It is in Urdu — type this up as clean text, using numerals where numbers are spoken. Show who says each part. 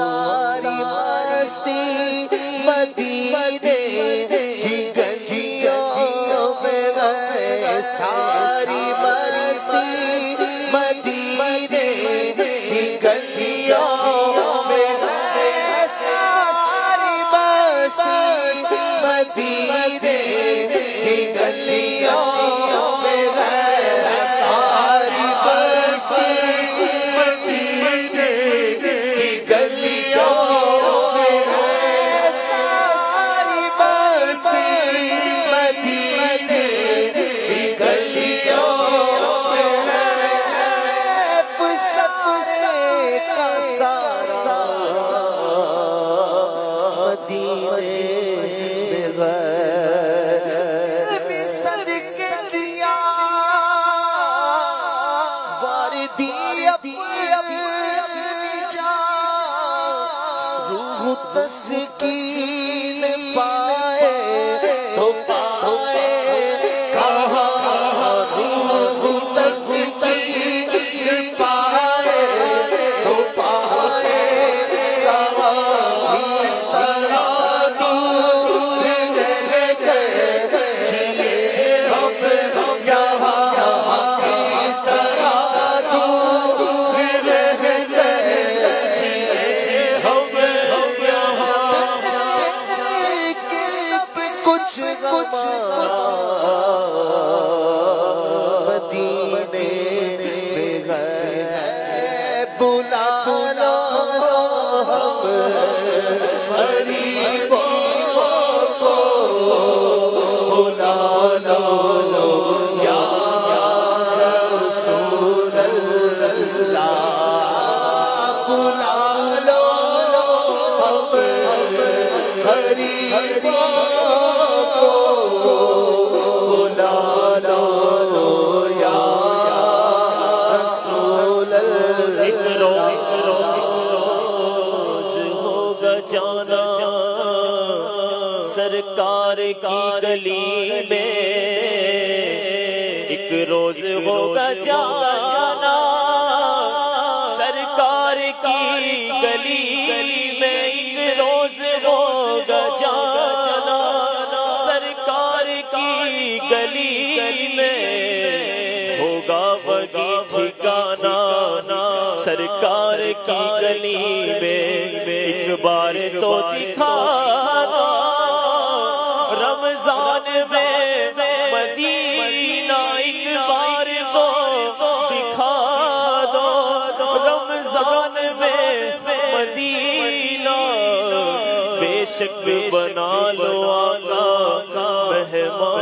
Speaker 1: ساری مستی مدینے کی گلیوں میں ہے، ساری مستی مدینے کی گلیوں میں ہے، ساری مستی مدینے کی گلیوں میں ہے، ساری مستی مدینے کی گلیوں میں ہے، ساری مستی مدینے کی گلیوں میں ہے، سب سے کا سارا مدینے میں غیر صدقے دیا واردی جا روح تسکین پائے تو پائے کہاں روح تسکین پائے تو پائے کہاں اس طرح دور رہ گئے جیے ہم یہاں اس طرح دور رہ گئے جیے ہم کچھ مدینے میں گئے بلا لو ہم غریبوں کو بلا لو یا رسول اللہ بلا لو ہم غریبوں کو بلا لو یا رسول اللہ
Speaker 2: ہوگا جانا سرکار کی گلی میں، ایک روز ہوگا جانا سرکار کی گلی میں، ایک روز ہوگا جانا سرکار کی گلی میں، ہوگا وہی ٹھکانا سرکار کی گلی میں، ایک بار تو دکھا دو رمضان میں مدینہ، ایک بار تو دکھا دو رمضان میں مدینہ، بے شک بنا لو آقا مہمان